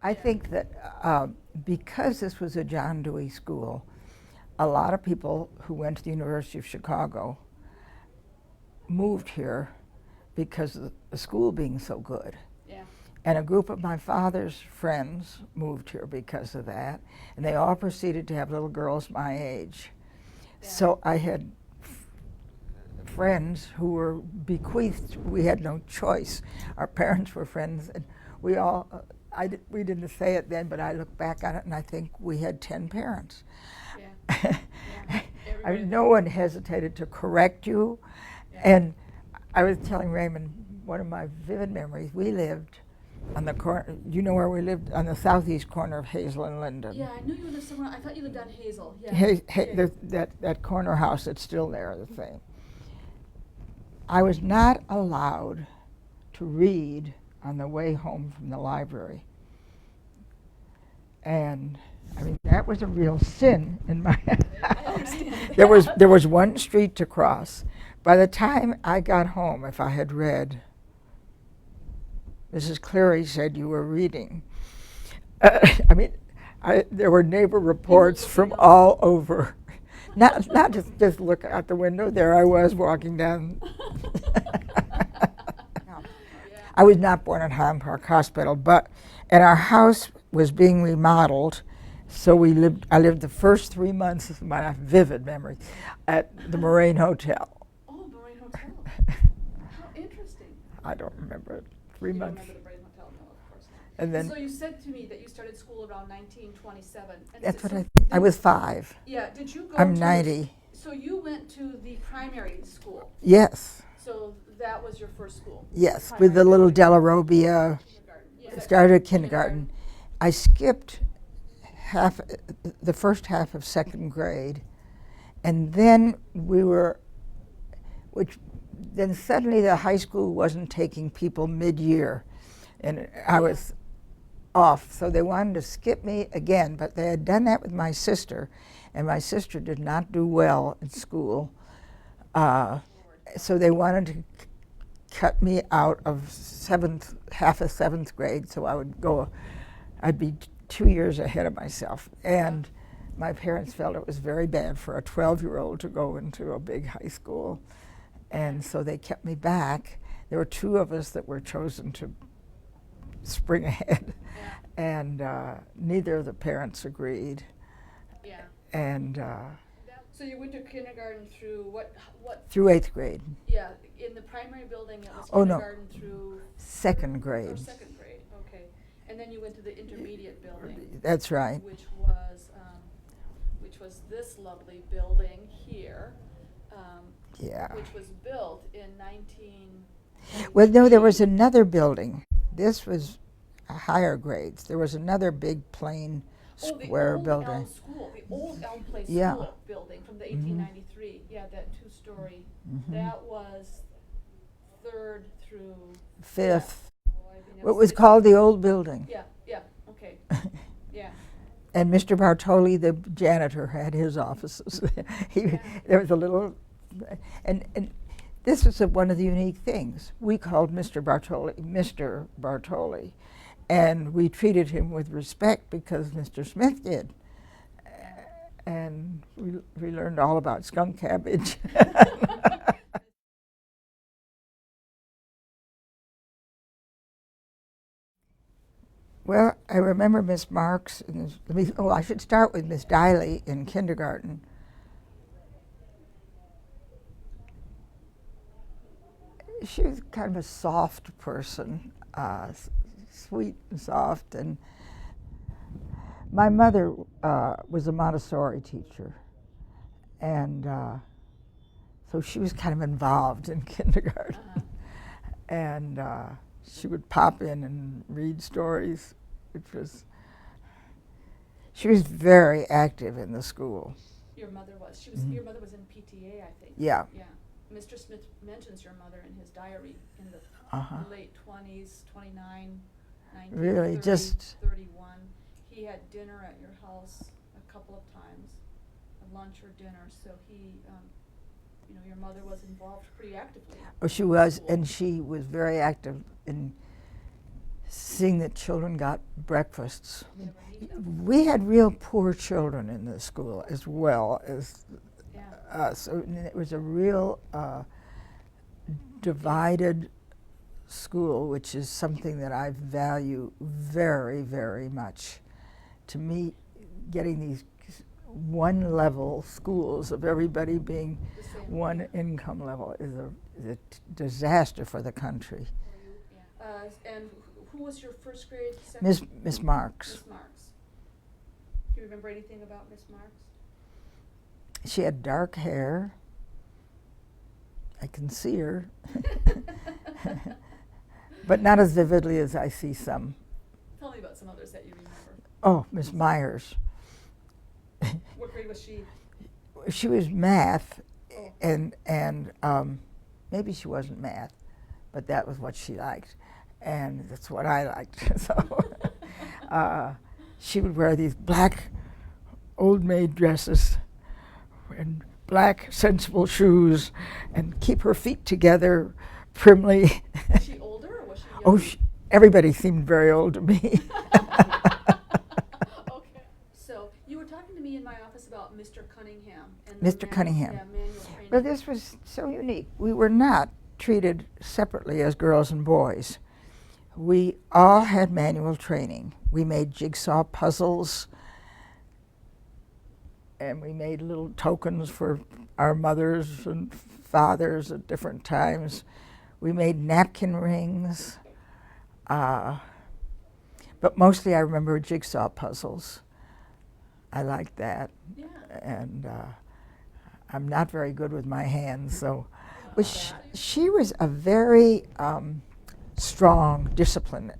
I think that because this was a John Dewey school, a lot of people who went to the University of Chicago moved here because of the school being so good. Yeah. And a group of my father's friends moved here because of that, and they all proceeded to have little girls my age. Yeah. So I had friends who were bequeathed. We had no choice. Our parents were friends, and we all, we didn't say it then, but I look back on it and I think we had 10 parents. Yeah. Yeah. I mean, no one hesitated to correct you. Yeah. And I was telling Raymond, one of my vivid memories, we lived on the corner, you know where we lived? On the southeast corner of Hazel and Linden. Yeah, I knew you lived somewhere. I thought you lived on Hazel. Yeah. Okay. That corner house that's still there, the thing. I was not allowed to read on the way home from the library. And I mean, that was a real sin in my I understand. there was one street to cross. By the time I got home, if I had read, Mrs. Cleary said you were reading. I mean, there were neighbor reports from all over. Not just look out the window. There I was walking down. I was not born at Highland Park Hospital, and our house was being remodeled, so I lived the first 3 months of my vivid memory at the Moraine Hotel. Oh, Moraine Hotel. How interesting. I don't remember it. 3 months. You don't remember the Moraine Hotel? No, of course not. And then so you said to me that you started school around 1927. And that's so what I was 5. Yeah, did you go I'm to 90. So you went to the primary school. Yes. So that was your first school? Yes, Primary with the little building. Della Robbia. Kindergarten. Yeah. Started kindergarten. I skipped the first half of second grade, and then then suddenly the high school wasn't taking people mid-year, and I was off. So they wanted to skip me again, but they had done that with my sister, and my sister did not do well in school. So they wanted to cut me out of half of seventh grade, so I'd be 2 years ahead of myself. And my parents felt it was very bad for a 12-year-old to go into a big high school. And so they kept me back. There were 2 of us that were chosen to spring ahead. Yeah. And neither of the parents agreed. Yeah. And So you went to kindergarten through what? through 8th grade. Yeah, in the primary building it was Oh, no. kindergarten through Second grade. or second grade. Okay, and then you went to the intermediate building, That's right. which was this lovely building here, Yeah. which was built in 19. Well, no, there was another building. This was higher grades. There was another big plain square building. Elm School, the old Elm Place Yeah. School building from the 1893. Yeah, that 2-story. That was 3rd through 5th. Oh, I think that It was called the old building. Yeah, okay. Yeah. And Mr. Bartoli, the janitor, had his offices. There was a little, and this was one of the unique things. We called Mr. Bartoli, and we treated him with respect because Mr. Smith did. And we learned all about skunk cabbage. Well, I remember Miss Marks. I should start with Miss Diley in kindergarten. She was kind of a soft person, sweet and soft. And my mother was a Montessori teacher, and so she was kind of involved in kindergarten. And she would pop in and read stories, she was very active in the school. Your mother was. Your mother was in PTA, I think. Yeah. Yeah. Mr. Smith mentions your mother in his diary in the late 20s, 29, 19, Really, 30, just 31. He had dinner at your house a couple of times, a lunch or dinner. So your mother was involved pretty actively. Oh, she was, and she was very active in seeing that children got breakfasts. They never need them. We had real poor children in the school as well as Yeah. us. So it was a real divided school, which is something that I value very, very much. To me, getting these one-level schools of everybody being The same. one income level is a disaster for the country. Yeah. And who was your first grade secretary? Miss Marks. Miss Marks. Do you remember anything about Miss Marks? She had dark hair. I can see her, but not as vividly as I see some. Tell me about some others that you remember. Oh, Miss Myers. What grade was she? She was math, Oh. and maybe she wasn't math, but that was what she liked, and that's what I liked. So she would wear these black old maid dresses and black sensible shoes and keep her feet together primly. Was she older or was she younger? Oh, everybody seemed very old to me. Okay. So you were talking to me in my office about Mr. Cunningham and Mr. Cunningham. manual training. But this was so unique. We were not treated separately as girls and boys. We all had manual training. We made jigsaw puzzles, and we made little tokens for our mothers and fathers at different times. We made napkin rings, but mostly I remember jigsaw puzzles. I liked that, Yeah. and I'm not very good with my hands, so. But she was a very strong, disciplined.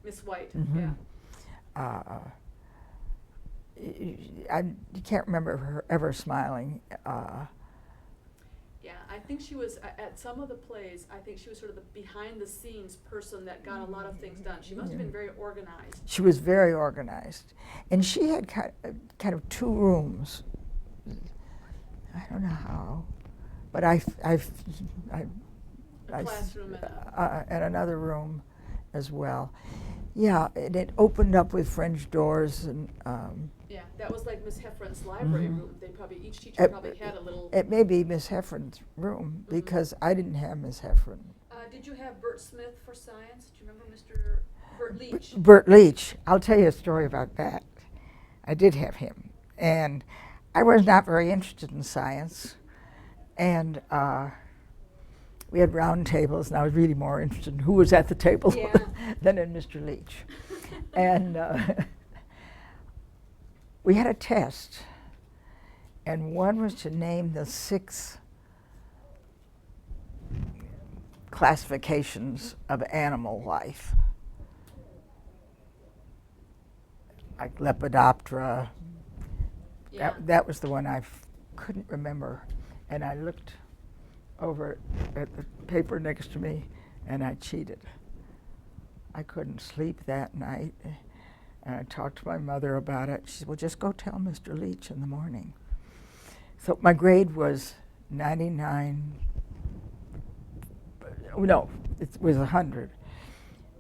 Miss White. Mhm. Yeah. You can't remember her ever smiling. Yeah, I think she was at some of the plays. I think she was sort of the behind-the-scenes person that got a lot of things done. She must have been very organized. She was very organized, and she had kind of two rooms. I don't know how, but A classroom and another room as well. Yeah, and it opened up with French doors, and yeah, that was like Miss Heffron's library Mhm. room. They probably each teacher probably had a little. it may be Miss Heffron's room because I didn't have Miss Heffron. Did you have Bert Smith for science? Do you remember Mr. Bert Leach? Bert Leach. I'll tell you a story about that. I did have him, and I was not very interested in science, and we had round tables, and I was really more interested in who was at the table Yeah. than in Mr. Leach. And we had a test, and one was to name the 6 classifications of animal life, like Lepidoptera. Yeah. That was the one I couldn't remember, and I looked over at the paper next to me, and I cheated. I couldn't sleep that night, and I talked to my mother about it. She said, well, just go tell Mr. Leach in the morning. So my grade was 99, no, it was 100.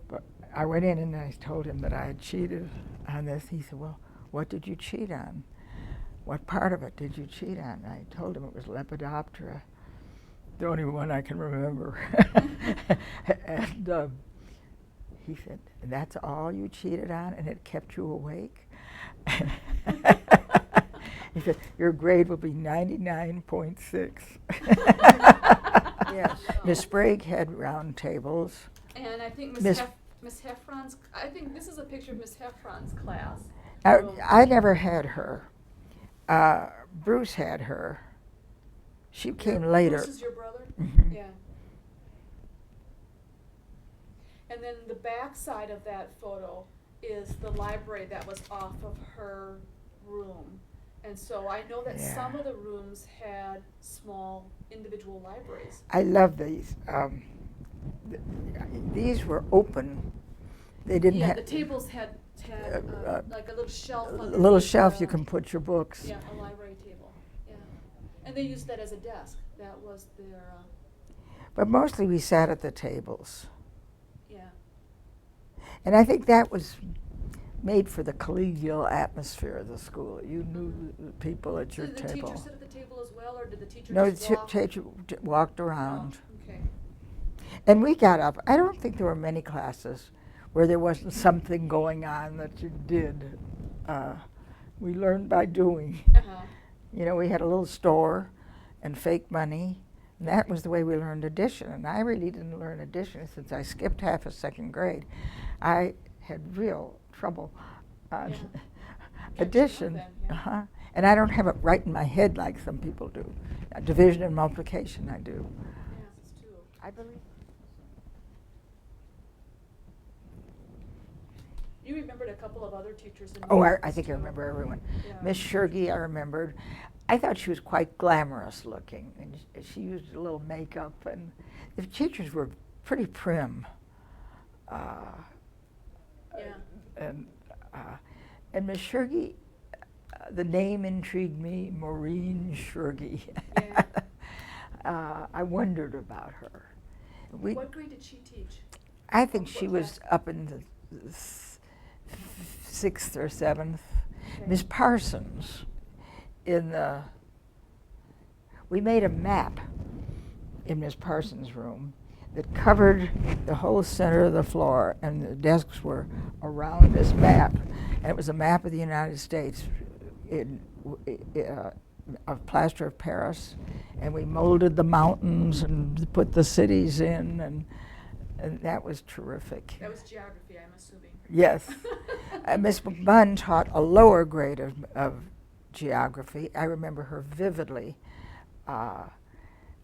But I went in and I told him that I had cheated on this. He said, well, what did you cheat on? What part of it did you cheat on? And I told him it was Lepidoptera, the only one I can remember. And he said, that's all you cheated on and it kept you awake? He said, your grade will be 99.6. Yes, Miss Sprague had round tables. And I think Miss- Miss Heffron's. I think this is a picture of Miss Heffron's class. I never had her. Bruce had her. She came later. Bruce is your brother? Mhm. Yeah. And then the back side of that photo is the library that was off of her room. And so I know that Yeah. some of the rooms had small individual libraries. I love these. These were open. They didn't Yeah, have the tables had like a little shelf. a little underneath shelf the- you can put your books. Yeah, a library table. Yeah, and they used that as a desk. That was their. But mostly we sat at the tables. Yeah. And I think that was made for the collegial atmosphere of the school. You knew the people at So your did the table. teacher sit at the table as well, or did the teacher No, just the walk? teacher walked around. Oh, okay. And we got up. I don't think there were many classes where there wasn't something going on that you did. We learned by doing. Uh-huh. You know, we had a little store and fake money, and that was the way we learned addition. And I really didn't learn addition since I skipped half of second grade. I had real trouble on addition. Then, yeah. And I don't have it right in my head like some people do. Division and multiplication, I do. Yes, it's too. I believe. You remembered a couple of other teachers in Oh, your I think I too. remember everyone. Yeah. Miss Shergy, I remembered. I thought she was quite glamorous looking, and she used a little makeup, and the teachers were pretty prim. Yeah. And Miss Shergy, the name intrigued me, Maureen Shergy. Yeah. I wondered about her. What grade did she teach? I think What she was class? up in the 6th or 7th. Okay. Miss Parsons, we made a map in Miss Parsons' room that covered the whole center of the floor, and the desks were around this map. And it was a map of the United States of plaster of Paris, and we molded the mountains and put the cities in, and that was terrific. That was geography, I'm assuming. Yes. Miss McBunn taught a lower grade of geography. I remember her vividly. I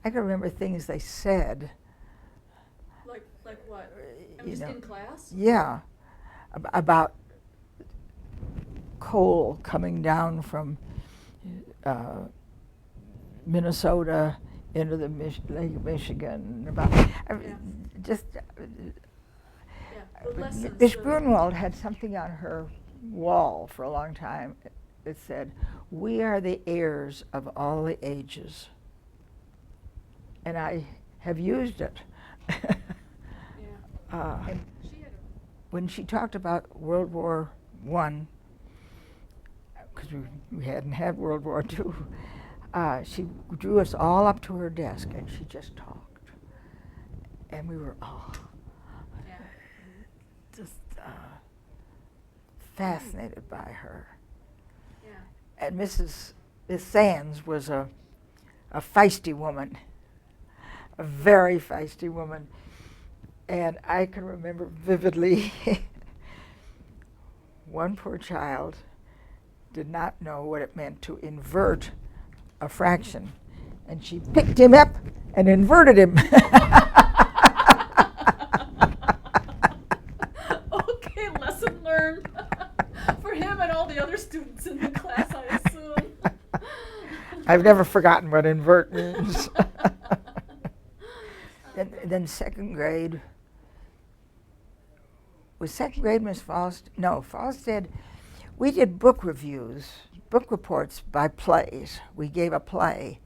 can remember things they said. Like what? I'm You just know, in class? Yeah, about coal coming down from Minnesota into the Lake Michigan. Just. The lessons. Miss Grunwald had something on her wall for a long time. It said, "We are the heirs of all the ages." And I have used it. Yeah. She had When she talked about World War I, because we hadn't had World War II, she drew us all up to her desk and she just talked. And we were all just fascinated by her. Yeah. And Miss Sands was a feisty woman, a very feisty woman. And I can remember vividly one poor child did not know what it meant to invert a fraction. And she picked him up and inverted him. Okay, lesson learned for him and all the other students in the class, I assume. I've never forgotten what invert means. Then second grade. Was second grade Miss Faust? No, Faust said, we did book reviews, book reports by plays. We gave a play,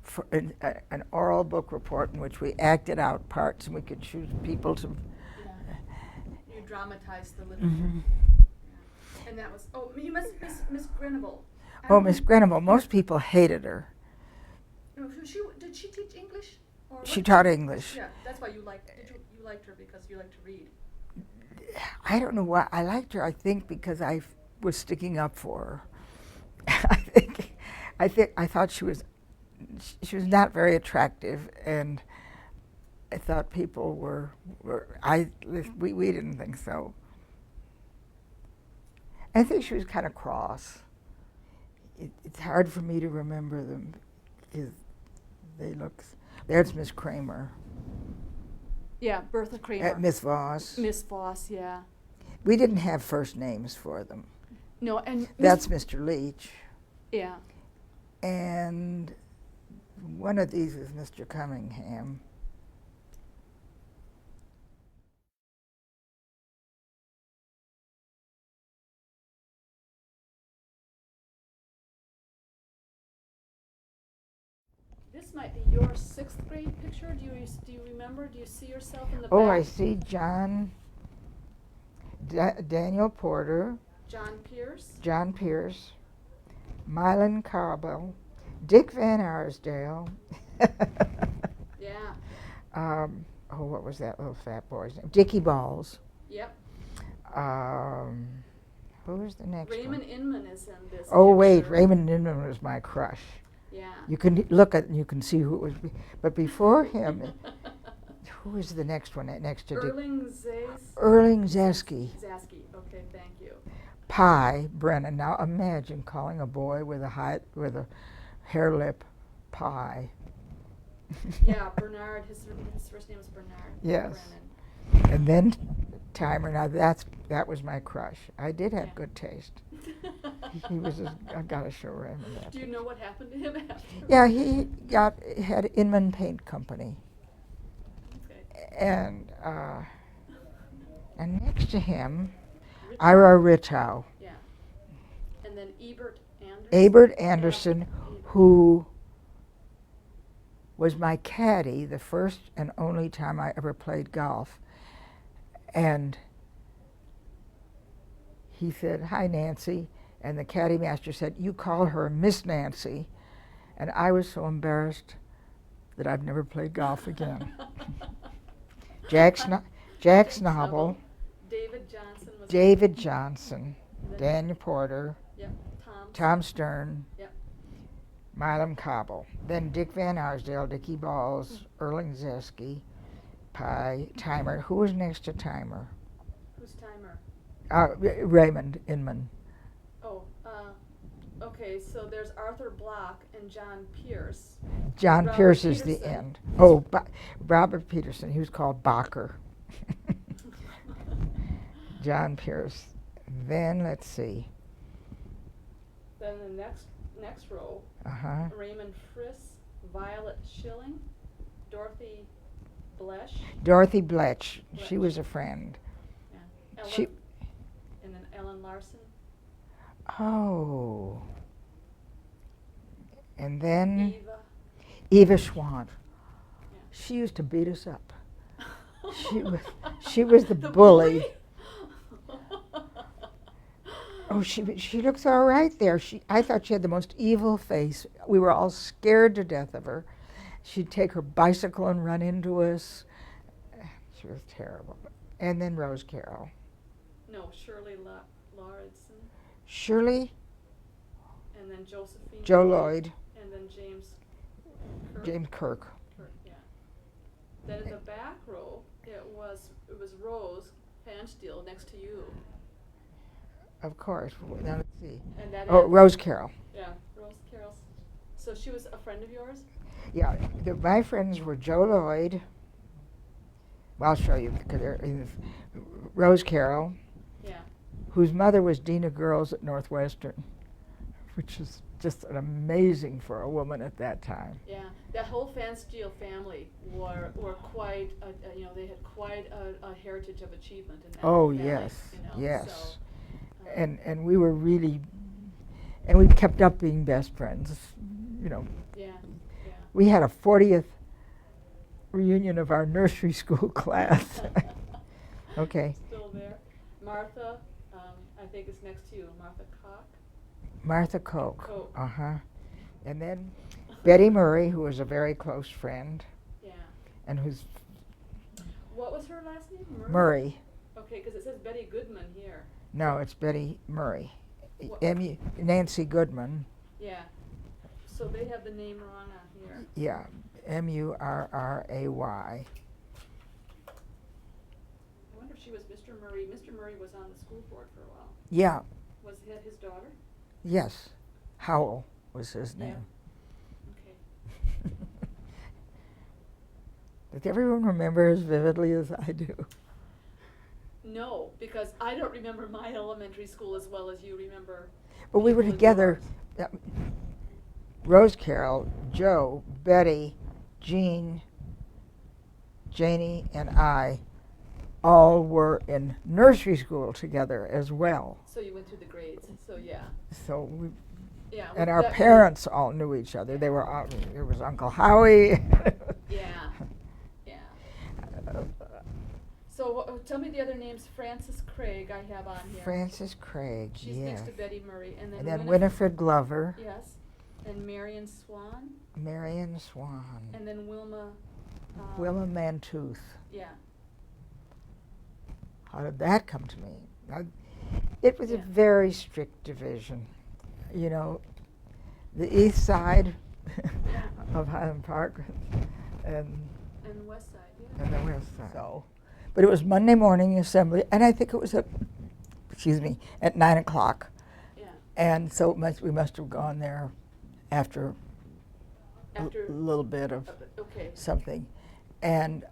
for an oral book report in which we acted out parts and we could choose people to. Yeah. You dramatized the literature. Mm-hmm. Yeah. And that was, you must Miss Granham. Oh, Miss Granham, most people hated her. No, did she teach English? Or She what? taught English. Yeah, that's why you liked her because you liked to read. I don't know why. I liked her, I think, because I was sticking up for her. I thought she was not very attractive, and I thought people we didn't think so. I think she was kind of cross. It's hard for me to remember them because they look. There's Miss Kramer. Yeah, Bertha Kramer. Miss Voss. Miss Voss, yeah. We didn't have first names for them. No, and That's Mr. Leach. Yeah. And one of these is Mr. Cunningham. This might be your 6th grade picture. Do you remember? Do you see yourself in the back? Oh, I see John. Daniel Porter, John Pierce. John Pierce, Mylan Carbell, Dick Van Arsdale. Yeah. What was that little fat boy's name? Dickie Balls. Yep. Who was the next Raymond one? Inman is in this. Oh, wait, picture. Raymond Inman was my crush. Yeah. You can look at and you can see who it was. But before him, who was the next one next to Dick? Erling Zesky. Zasky. Okay, thank you. Pie Brennan. Now imagine calling a boy with a hair lip Pie. Yeah, Bernard. His first name is Bernard. Yes. Brennan. And then Timer. Now that was my crush. I did have Yeah. good taste. He was. I gotta show Raymond that. Do you know what happened to him after? Yeah, he had Inman Paint Company, Okay. and next to him, Ira Rittow, Yeah. And then Ebert Anderson. Abert Anderson, Yeah. who was my caddy the first and only time I ever played golf, and he said, "Hi, Nancy," and the caddy master said, "You call her Miss Nancy," and I was so embarrassed that I've never played golf again. Jack Snobble, David Johnson was. David Johnson, Then- Daniel Porter, Yep. Tom Stern, Yep. Milam Cobble, then Dick Van Arsdale, Dickie Balls, Erling Zesky, Pie, Timer. Who was next to Timer? Who's Timer? Raymond Inman. Oh, okay, so there's Arthur Block and John Pierce. John Robert Pierce is the Peterson. end. Oh, Robert Peterson. He was called Bacher. John Pierce. Then let's see. Then the next row, Uh-huh. Raymond Friss, Violet Schilling, Dorothy Blesch, Dorothy Bletch. She was a friend. Ellen, She. and then Ellen Larson, Oh. And then Eva. Eva Schwant. Yeah. She used to beat us up. She was the bully. Oh, she looks all right there. I thought she had the most evil face. We were all scared to death of her. She'd take her bicycle and run into us. She was terrible. And then Rose Carroll. No, Shirley Lauritsen, Shirley, and then Josephine. Joe Lloyd, And then James Kirk. James Kirk. Yeah. Then in the back row, it was Rose Fansteel next to you. Of course. Now let's see. And that Oh, had- Rose Carroll. Yeah, Rose Carroll. So she was a friend of yours? Yeah, my friends were Joe Lloyd. Well, I'll show you. Rose Carroll, Yeah. whose mother was Dean of Girls at Northwestern, which is just amazing for a woman at that time. Yeah. That whole Fansteel family were quite, they had quite a heritage of achievement in that Oh, family, yes, yes. So, And we were really, and we kept up being best friends. Yeah. We had a 40th reunion of our nursery school class. Okay. Still there. Martha, I think is next to you. Martha Koch. Martha Koch. Koch. Uh-huh. And then Betty Murray, who was a very close friend, Yeah. and who's What was her last name? Murray. Okay, because it says Betty Goodman here. No, it's Betty Murray. What- Nancy Goodman. Yeah. So they have the name wrong on here. Yeah, Murray. I wonder if she was Mr. Murray. Mr. Murray was on the school board for a while. Yeah, Was that his daughter? yes. Howell was his Yeah. name. Okay. Does everyone remember as vividly as I do? No, because I don't remember my elementary school as well as you remember. But we were people in together. yours. Rose Carroll, Joe, Betty, Jean, Janie, and I all were in nursery school together as well. So you went through the grades. So yeah. So we, Yeah. and our that- parents all knew each other. They were there was Uncle Howie. Yeah. Yeah. So tell me the other names. Frances Craig I have on here. Frances Craig, She's yes. next to Betty Murray. And And then Winif- Winifred Glover, Yes. And Marion Swan. Marion Swan, And then Wilma. Wilma Mantooth. Yeah. How did that come to me? It was a Yeah. very strict division. You know, the east side of Highland Park and And West Side, yeah. and the west side. So, but it was Monday morning assembly, and I think it was at 9 o'clock. Yeah. And so we must have gone there after After. a little bit of Okay. something. And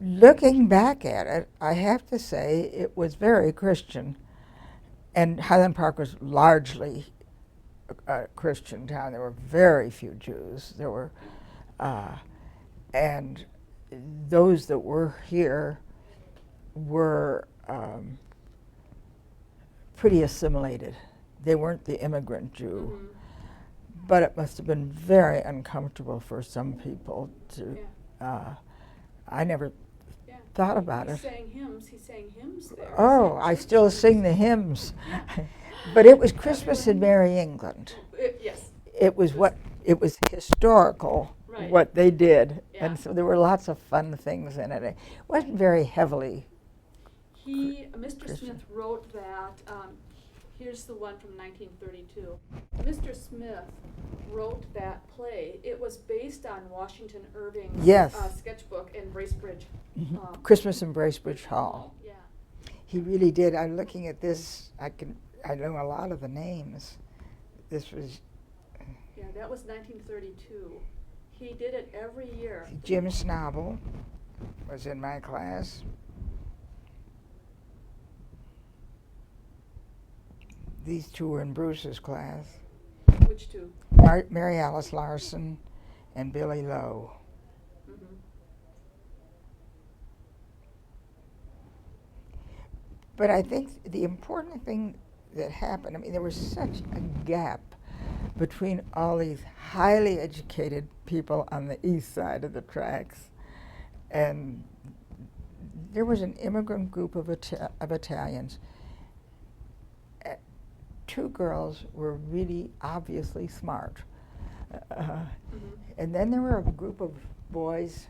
looking back at it, I have to say it was very Christian. And Highland Park was largely a Christian town. There were very few Jews. There were, and those that were here were pretty assimilated. They weren't the immigrant Jew. Mhm. But it must have been very uncomfortable for some people to. Yeah. I never Yeah. thought about He it. sang hymns. He sang hymns there. Oh, I still sing the hymns. But it was Christmas in Merry England. Yes. It was historical, Right. what they did. Yeah. And so there were lots of fun things in it. It wasn't very heavily. Mr. Christian. Smith wrote that, here's the one from 1932. Mr. Smith wrote that play. It was based on Washington Irving's Yes. sketchbook in Bracebridge. Christmas in Bracebridge Hall. Yeah. He really did. I'm looking at this. I know a lot of the names. This was Yeah, that was 1932. He did it every year. Jim Snobble was in my class. These two were in Bruce's class. Which two? Mary Alice Larson and Billy Lowe. Mhm. But I think the important thing that happened, I mean, there was such a gap between all these highly educated people on the east side of the tracks, and there was an immigrant group of Italians. Two girls were really obviously smart. Mhm. And then there were a group of boys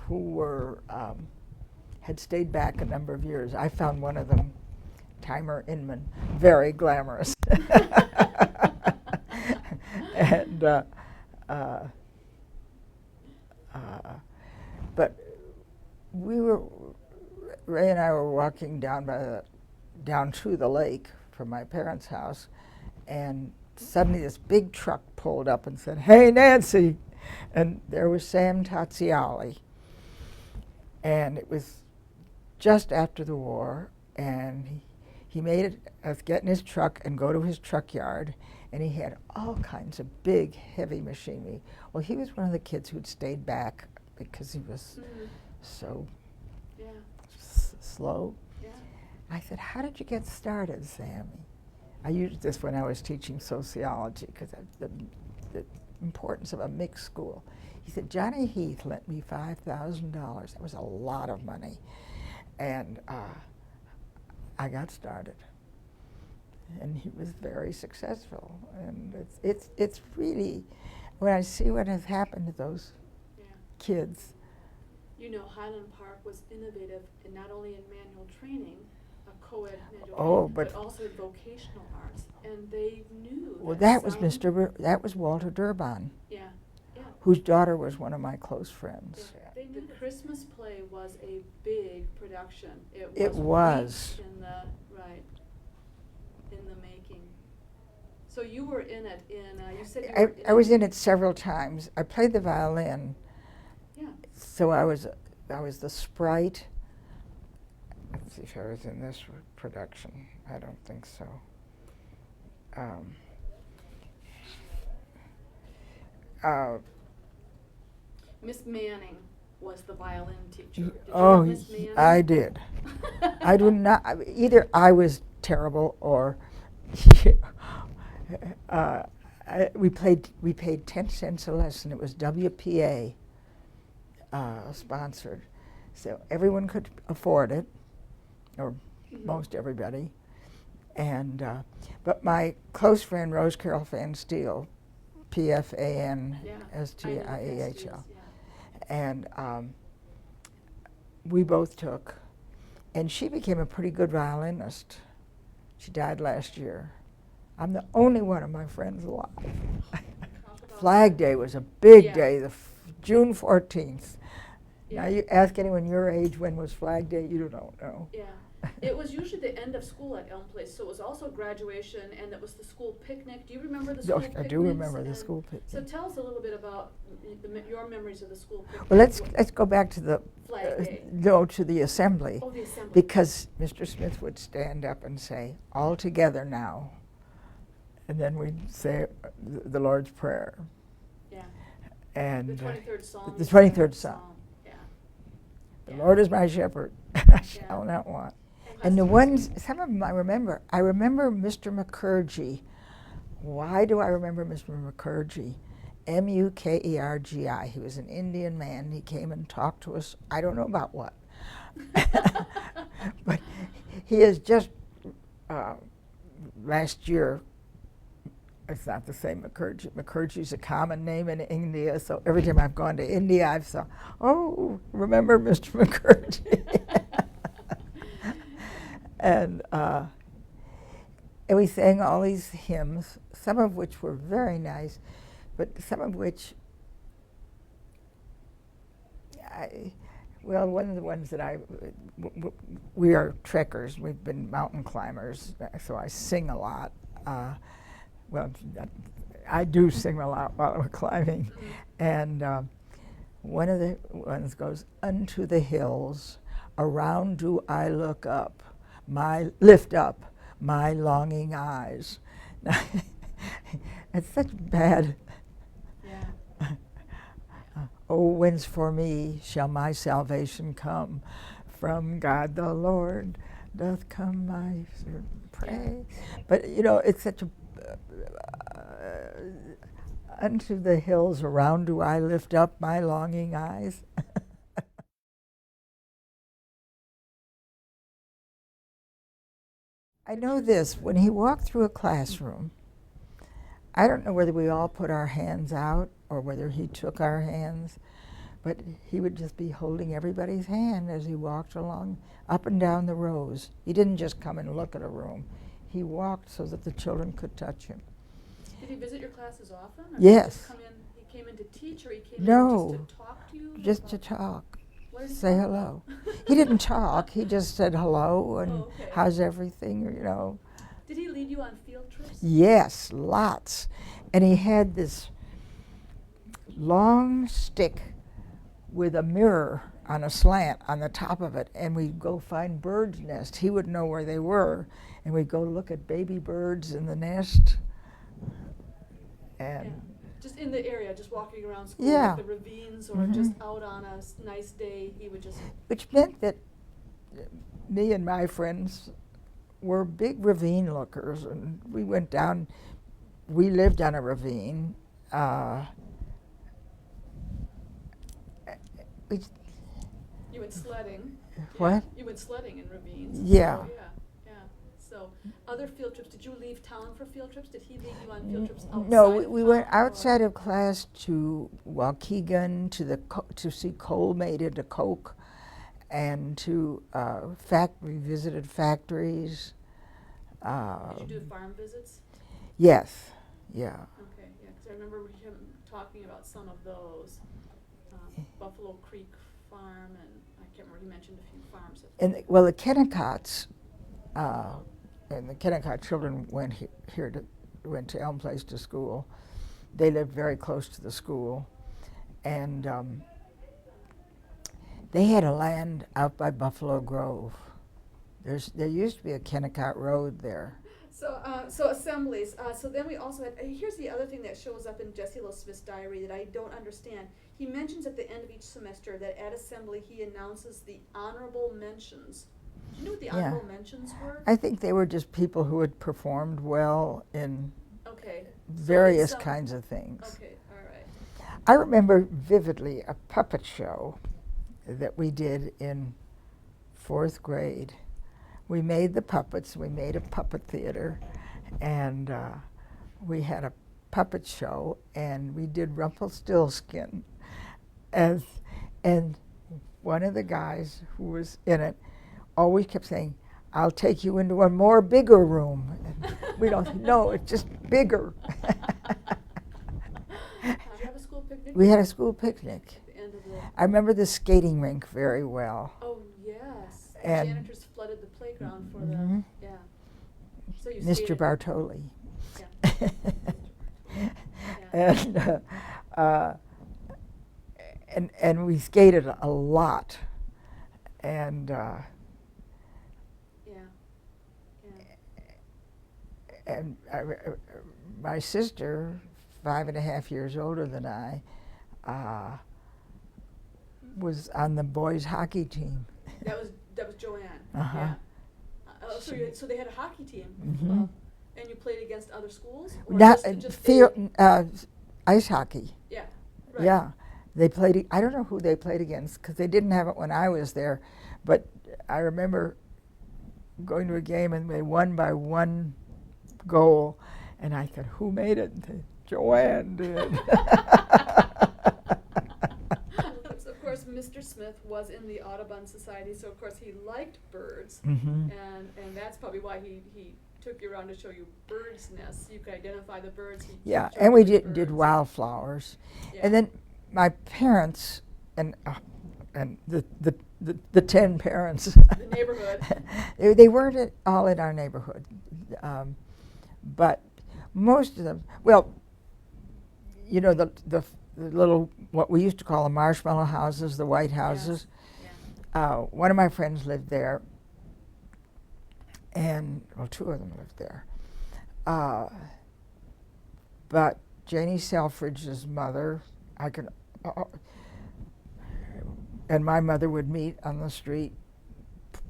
who were had stayed back a number of years. I found one of them, Timer Inman, very glamorous. And but Ray and I were walking down to the lake from my parents' house, and suddenly this big truck pulled up and said, "Hey, Nancy!" And there was Sam Taziali. And it was just after the war, and he made us get in his truck and go to his truck yard, and he had all kinds of big, heavy machinery. Well, he was one of the kids who'd stayed back because he was so Yeah. slow. Yeah. I said, "How did you get started, Sammy?" I used this when I was teaching sociology because the importance of a mixed school. He said, "Johnny Heath lent me $5,000. That was a lot of money." And I got started. And he was very successful. And it's really, when I see what has happened to those Yeah. kids. You know, Highland Park was innovative in not only in manual training, a co-ed manual Oh, training, but also in vocational arts, and they knew. Well, that was sound- that was Walter Durbin, Yeah, yeah. whose daughter was one of my close friends. Yeah. They knew the Christmas play was a big production. It was. weeks in the in the making. So you were in it you said you were in I was in it several times. I played the violin, Yeah. so I was the sprite. Let's see if I was in this production. I don't think so. Miss Manning was the violin teacher. Did you Oh, know Miss Manning? I did. I do not. Either I was terrible or we paid 10 cents a lesson. It was WPA sponsored, so everyone could afford it, or most everybody. And but my close friend Rose Carol Fan Steele, PFANSTIEHL, and we both took, and she became a pretty good violinist. She died last year. I'm the only one of my friends alive. Flag Day was a big day, June 14th. Now you ask anyone your age when was Flag Day, you don't know. Yeah. It was usually the end of school at Elm Place, so it was also graduation, and it was the school picnic. Do you remember the school picnics? I do remember the school picnic. So tell us a little bit about your memories of the school picnic. Well, let's go back to the Flag Day. No, to the assembly. Oh, the assembly. Because Mr. Smith would stand up and say, "All together now," and then we'd say the Lord's Prayer. Yeah. And the 23rd Psalm. The 23rd Psalm. Yeah. The Lord is my shepherd; I shall not want. And the ones, some of them I remember. I remember Mr. Mukerji. Why do I remember Mr. Mukerji? Mukergi. He was an Indian man. He came and talked to us. I don't know about what. But he has just, last year, it's not the same Mukerji. Mukerji's a common name in India, so every time I've gone to India, I've thought, oh, remember Mr. Mukerji. And we sang all these hymns, some of which were very nice, but some of which, one of the ones that we are trekkers, we've been mountain climbers, so I sing a lot. I do sing a lot while we're climbing. And one of the ones goes, "Unto the hills, around do I look up. Lift up my longing eyes." It's such bad. Yeah. Oh, whence for me shall my salvation come? From God the Lord doth come my praise. But it's such a unto the hills around do I lift up my longing eyes. I know this, when he walked through a classroom, I don't know whether we all put our hands out or whether he took our hands, but he would just be holding everybody's hand as he walked along, up and down the rows. He didn't just come and look at a room. He walked so that the children could touch him. Did he visit your classes often? Or Yes. He came in to teach, or he came in just to talk to you? Just to talk. Say hello. He didn't talk. He just said hello and how's everything, Did he lead you on field trips? Yes, lots. And he had this long stick with a mirror on a slant on the top of it, and we'd go find birds' nests. He would know where they were, and we'd go look at baby birds in the nest. And just in the area, just walking around school, like the ravines, or just out on a nice day, he would just... Which meant that me and my friends were big ravine lookers, and we went down, we lived on a ravine. You went sledding. What? Yeah. You went sledding in ravines. Yeah. So, So, other field trips, did you leave town for field trips? Did he lead you on field trips outside No, of we town, went outside of class to Waukegan, to see coal made into coke, and to we visited factories. Did you do farm visits? Yes, yeah. Okay, yeah, because I remember him talking about some of those. Buffalo Creek Farm, and I can't remember, he mentioned a few farms. And the Kennicotts, and the Kennecott children went went to Elm Place to school. They lived very close to the school, and they had a land out by Buffalo Grove. There used to be a Kennecott Road there. So assemblies. So then we also had. Here's the other thing that shows up in Jesse Lowe Smith's diary that I don't understand. He mentions at the end of each semester that at assembly he announces the honorable mentions. Do you know what the honorable mentions were? I think they were just people who had performed well in various some- kinds of things. Okay, all right. I remember vividly a puppet show that we did in 4th grade. We made the puppets, we made a puppet theater, and we had a puppet show, and we did Rumpelstiltskin. And one of the guys who was in it always kept saying, "I'll take you into a more bigger room." And we don't know, it's just bigger. Did you have a school picnic? We had a school picnic. At the end of the. I remember the skating rink very well. Oh yes. The And- janitors flooded the playground for Mhm. the. Yeah. So you Mr. skated- Bartoli. Yeah. Yeah. And we skated a lot, and Yeah. Yeah. and my sister, 5.5 years older than I, was on the boys hockey team. That was Joanne. Uh-huh. Yeah. So they had a hockey team. Mhm. And you played against other schools? Or Not just field, ice hockey. Yeah. Right. Yeah, they played. I don't know who they played against because they didn't have it when I was there, but I remember going to a game and they won by 1 goal, and I thought, "Who made it?" And they, Joanne did. So of course, Mr. Smith was in the Audubon Society, so of course he liked birds, Mhm. and that's probably why he took you around to show you birds' nests. You could identify the birds. He Yeah, showed and you we the did birds. wildflowers, Yeah. and then my parents and the 10 parents. The neighborhood. They weren't all in our neighborhood, but most of them. Well, you know the little what we used to call the marshmallow houses, the white houses. Yeah. One of my friends lived there, and well, 2 of them lived there. But Janie Selfridge's mother, and my mother would meet on the street,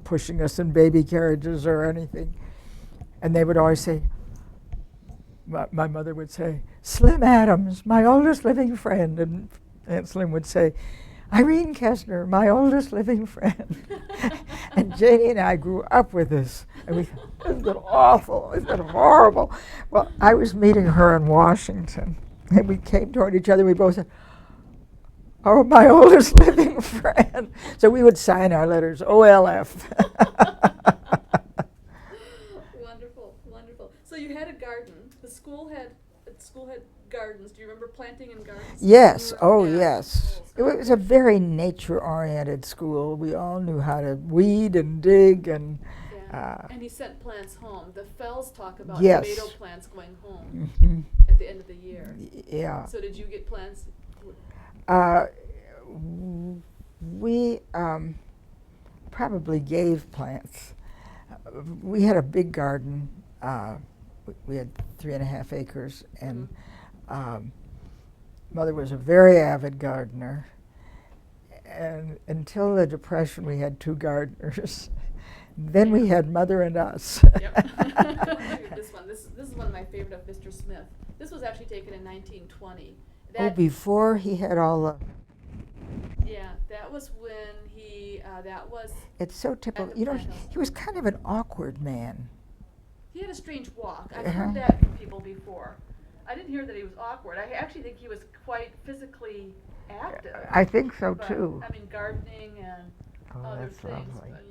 pushing us in baby carriages or anything, and they would always say. My mother would say, "Slim Adams, my oldest living friend," and Aunt Slim would say, "Irene Kessner, my oldest living friend." And Janie and I grew up with this, and we thought, "Isn't it awful? Isn't it horrible?" Well, I was meeting her in Washington, and we came toward each other. We both said, "Oh, my oldest living friend." So we would sign our letters, OLF. Wonderful, wonderful. So you had a garden. The school had gardens. Do you remember planting in gardens? Yes, You were- oh yeah. yes. It Oh, was a very nature-oriented school. We all knew how to weed and dig and Yeah. And he sent plants home. The Fells talk about Yes. tomato plants going home mhm. at the end of the year. Yeah. So did you get plants? We probably gave plants. We had a big garden. We had 3.5 acres, and Mother was a very avid gardener. And until the Depression, we had 2 gardeners. Then we had Mother and us. Yep. This is one of my favorite of Mr. Smith. This was actually taken in 1920. Oh, before he had all the. Yeah, that was when he. That was. It's so typical. the You know, plant house. he was kind of an awkward man. He had a strange walk. I've Uh-huh. heard that from people before. I didn't hear that he was awkward. I actually think he was quite physically active. I think so But, too. I mean, gardening and Oh, other that's things. lovely. Community.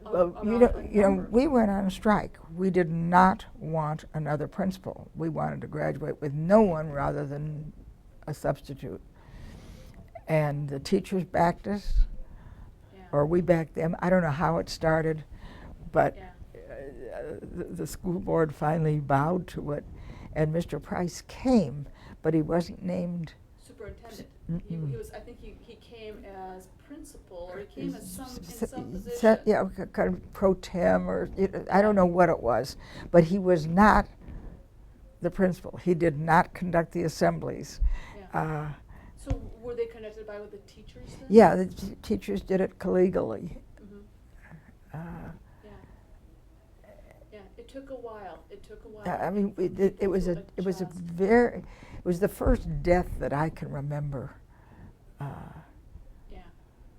Well, around you know, number. we went on a strike. We did not want another principal. We wanted to graduate with no one rather than a substitute. And the teachers backed us, Yeah. or we backed them. I don't know how it started, but Yeah. the school board finally bowed to it, and Mr. Price came, but he wasn't named. Superintendent. Mm-mm. He was. I think he came as principal, or he came as some in S- some s- position. Yeah, kind of pro tem, or I don't know what it was, but he was not the principal. He did not conduct the assemblies. Yeah. So were they connected by with the teachers then? Yeah, the teachers did it collegially. Mhm. Uh, Yeah. Yeah. It took a while. It took a while. I mean, it was a very, it was the first death that I can remember. Yeah,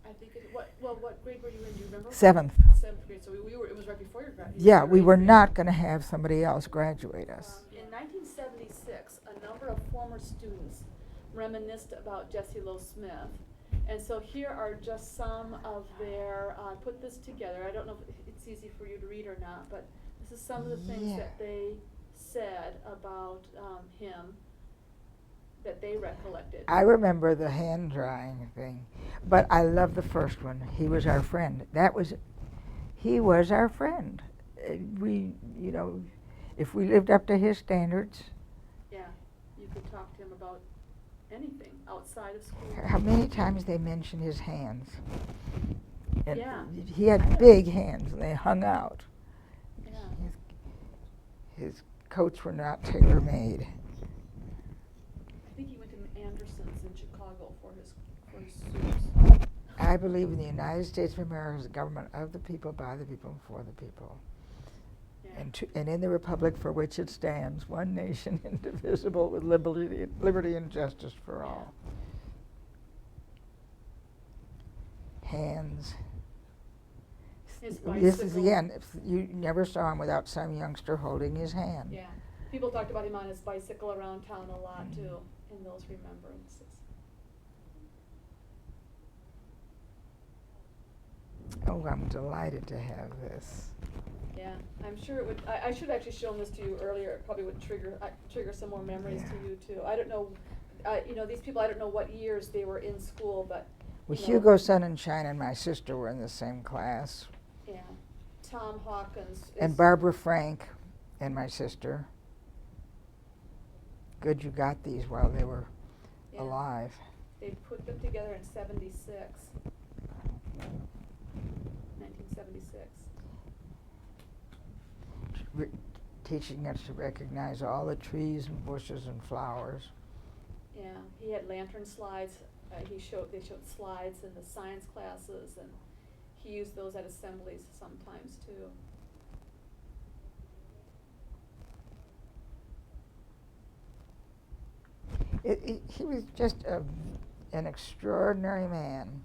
I think what grade were you in? Do you remember? Seventh. Seventh grade. So we were. It was right before your graduation. Yeah, we were not going to have somebody else graduate us. In 1976, a number of former students reminisced about Jessie Lowe Smith. And so here are just some of their, put this together. I don't know if it's easy for you to read or not, but this is some of the things that they said about him that they recollected. I remember the hand drying thing, but I love the first one. He was our friend. He was our friend. We, you know, if we lived up to his standards. Yeah, you could talk to him about anything outside of school. How many times they mentioned his hands? And Yeah. he had big hands, and they hung out. Yeah. His coats were not tailor-made. I think he went to Anderson's in Chicago for his suits. I believe in the United States of America as a government of the people, by the people, and for the people. Yeah. And in the republic for which it stands, one nation indivisible with liberty and justice for all. Hands. His This is bicycle. the end. You never saw him without some youngster holding his hand. Yeah. People talked about him on his bicycle around town a lot too, in those remembrances. Oh, I'm delighted to have this. Yeah, I'm sure it would. I should actually shown this to you earlier. It probably would trigger some more memories to you too. I don't know. You know, these people. I don't know what years they were in school, but. Well, you know, Hugo Sonnenschein and my sister were in the same class. Yeah, Tom Hawkins. And Barbara Frank and my sister. Good you got these while they were alive. They put them together in 1976. Teaching us to recognize all the trees and bushes and flowers. Yeah, he had lantern slides. They showed slides in the science classes, and he used those at assemblies sometimes too. He was just an extraordinary man.